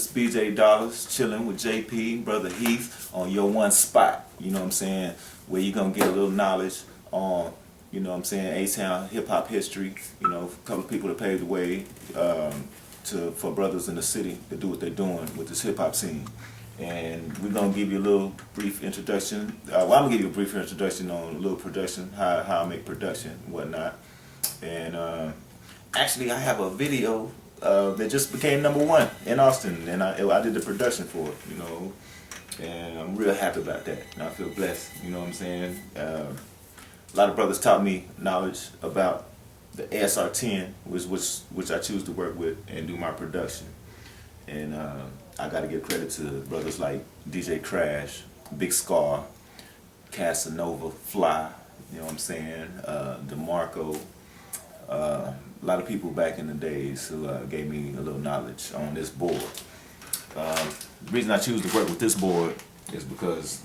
It's BJ Dollars chilling with JP, Brother Heath on your one spot, you know what I'm saying, where you're going to get a little knowledge on, you know what I'm saying, A-Town hip-hop history, you know, a couple of people that paved the way for brothers in the city to do what they're doing with this hip-hop scene. And we're going to give you a little brief introduction. I'm going to give you a brief introduction on a little production, how I make production and whatnot. And actually, I have a video that just became #1 in Austin, and I did the production for it, you know, and I'm real happy about that, and I feel blessed, you know what I'm saying. A lot of brothers taught me knowledge about the ASR-10, which I choose to work with and do my production, and I got to give credit to brothers like DJ Crash, Big Scar, Casanova, Fly, you know what I'm saying, DeMarco. A lot of people back in the days who gave me a little knowledge on this board. The reason I choose to work with this board is because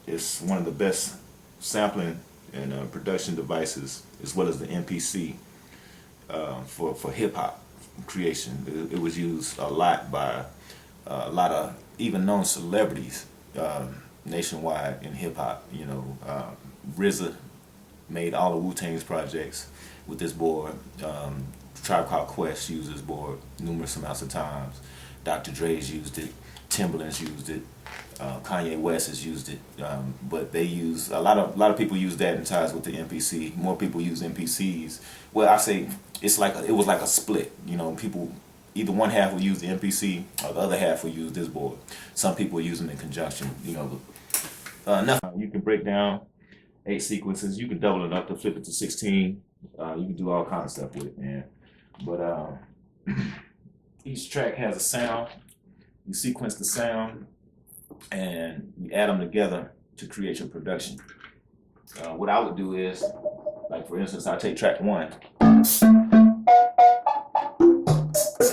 it's one of the best sampling and production devices, as well as the MPC for hip-hop creation. It was used a lot by a lot of even known celebrities nationwide in hip-hop. You know, RZA made all the Wu-Tang's projects with this board. Tribe Called Quest used this board numerous amounts of times. Dr. Dre's used it. Timbaland's used it. Kanye West has used it. But they use a lot of people use that in ties with the MPC. More people use MPCs. Well, I say it was like a split. You know, people either one half will use the MPC or the other half will use this board. Some people use them in conjunction. You know, you can break down 8 sequences. You can double it up to flip it to 16. You can do all kinds of stuff with it, man. But each track has a sound. You sequence the sound and you add them together to create your production. What I would do is, like for instance, I take track 1 and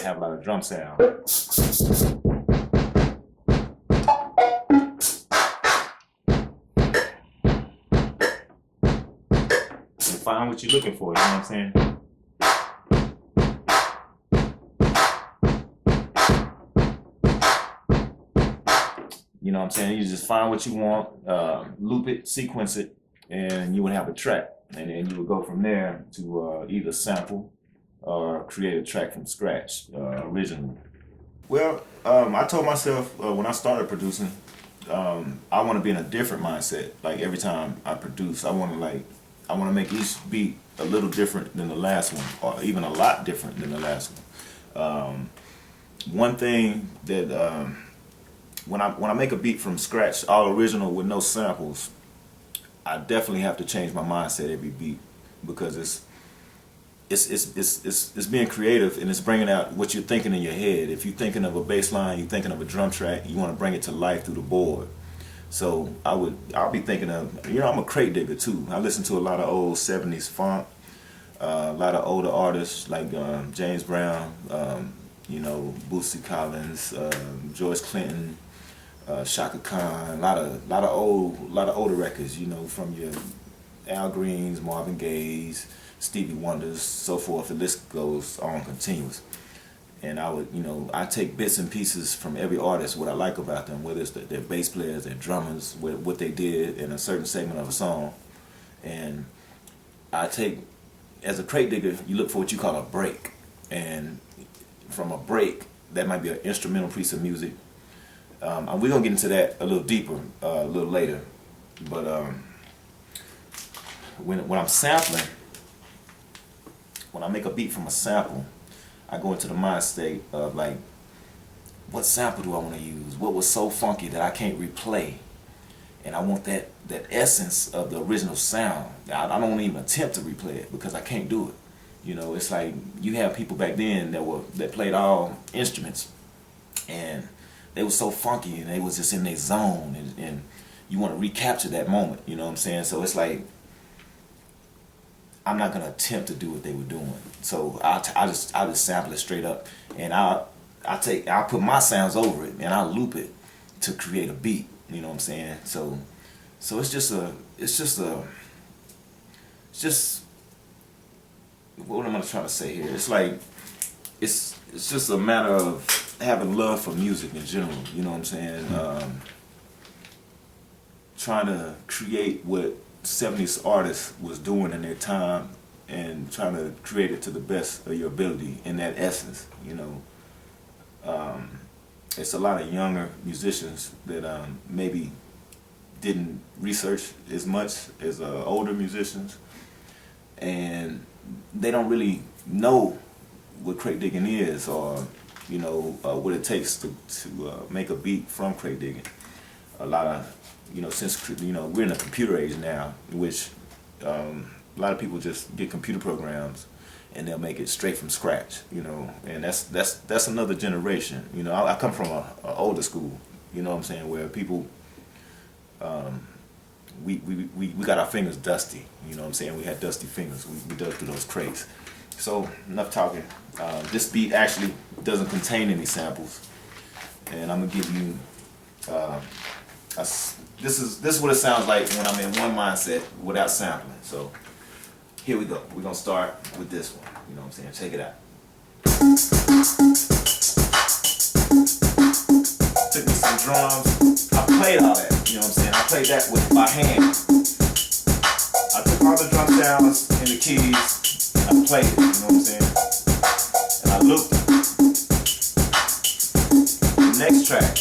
have a lot of drum sound. Find what you're looking for, you know what I'm saying? You know what I'm saying? You just find what you want, loop it, sequence it, and you would have a track. And then you would go from there to either sample or create a track from scratch, originally. Well, I told myself when I started producing, I want to be in a different mindset. Like every time I produce, I want to make each beat a little different than the last one, or even a lot different than the last one. One thing that when I make a beat from scratch, all original with no samples, I definitely have to change my mindset every beat, because it's being creative, and it's bringing out what you're thinking in your head. If you're thinking of a bass line, you're thinking of a drum track, you want to bring it to life through the board. So I'll be thinking of, you know, I'm a crate digger too. I listen to a lot of old 70s funk, a lot of older artists like James Brown, you know, Bootsy Collins, George Clinton, Shaka Khan, a lot of older records, you know, from your Al Greens, Marvin Gaye's, Stevie Wonders, so forth. The list goes on continuous. And I take bits and pieces from every artist, what I like about them, whether it's their bass players, their drummers, what they did in a certain segment of a song. And I take, as a crate digger, you look for what you call a break. And from a break, that might be an instrumental piece of music. We're going to get into that a little deeper a little later. But when I'm sampling, when I make a beat from a sample, I go into the mind state of like, what sample do I want to use? What was so funky that I can't replay? And I want that essence of the original sound. I don't even attempt to replay it because I can't do it. You know, it's like you have people back then that played all instruments, and they were so funky and they was just in their zone, and you want to recapture that moment. You know what I'm saying? So it's like, I'm not gonna attempt to do what they were doing. So I'll just sample it straight up, and I'll put my sounds over it, and I'll loop it to create a beat. You know what I'm saying? So it's just what am I trying to say here? It's like it's just a matter of having love for music in general. You know what I'm saying? Trying to create what 70s artists was doing in their time and trying to create it to the best of your ability in that essence, you know. It's a lot of younger musicians that maybe didn't research as much as older musicians, and they don't really know what crate digging is, or you know what it takes to make a beat from crate digging. A lot of, you know, since we're in a computer age now, in which a lot of people just get computer programs and they'll make it straight from scratch, you know, and that's another generation. You know, I come from a older school, you know what I'm saying, where people we got our fingers dusty, you know what I'm saying. We had dusty fingers. We dug through those crates. So enough talking. This beat actually doesn't contain any samples, and I'm gonna give you this is what it sounds like when I'm in one mindset without sampling. So here we go. We're gonna start with this one. You know what I'm saying? Check it out. Took me some drums. I played all that. You know what I'm saying? I played that with my hand. I took all the drum sounds and the keys and I played it. You know what I'm saying? And I looped the next track.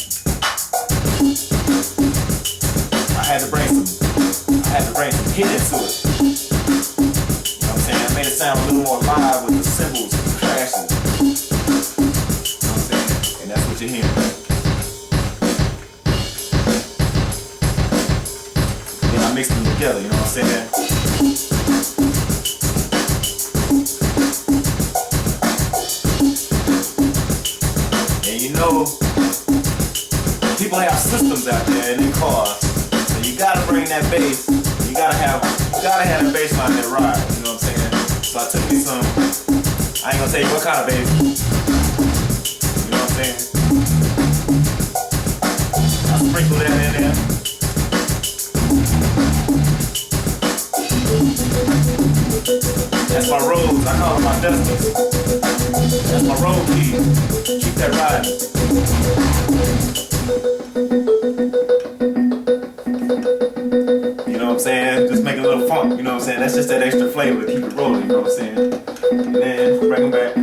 I had to bring some hit into it. You know what I'm saying? I made it sound a little more live with the cymbals and the crashes. You know what I'm saying? And that's what you're hearing. Then I mixed them together, you know what I'm saying? And you know, people have systems out there in their cars. You gotta bring that bass. You gotta have the bass line that ride. You know what I'm saying? So I took me some. I ain't gonna tell you what kind of bass. You know what I'm saying? I sprinkle that in there. That's my Rhodes. I call them my dusters. That's my road key. Keep that riding. You know what I'm saying? Just make a little funk, you know what I'm saying? That's just that extra flavor to keep it rolling, you know what I'm saying? And then bring them back.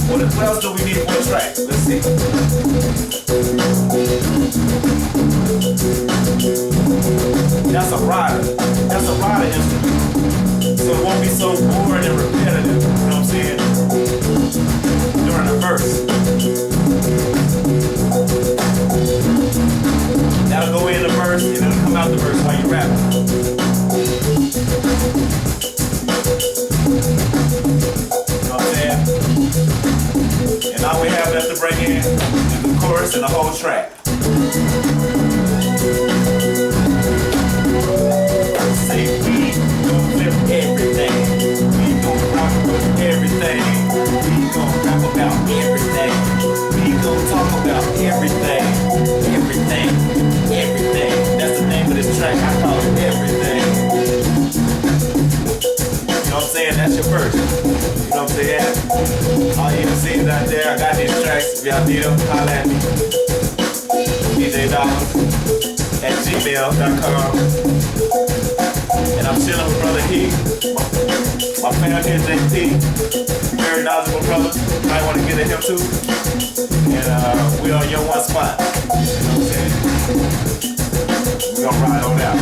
What else do we need for a track? Let's see. That's a rider. That's a rider instrument. So it won't be so boring and repetitive, you know what I'm saying? During the verse. That'll go in the verse and it'll come out the verse while you rap. You know what I'm saying? And all we have left to bring in is the chorus and the whole track. Say we gon' flip everything. We gon' rock with everything. We gon' rap about everything. We gon' talk about everything. Everything. Everything. That's the name of this track. I call it everything. You know what I'm saying? That's your version. You know what I'm saying? All you MCs out there, I got these tracks. If y'all need them, holla at me. DJ Dollar@gmail.com. And I'm chilling with Brother Heath. My fan here, JP. Very knowledgeable brother. You might want to get at him too. And we on your one spot. You know what I'm saying? We're gonna ride on out.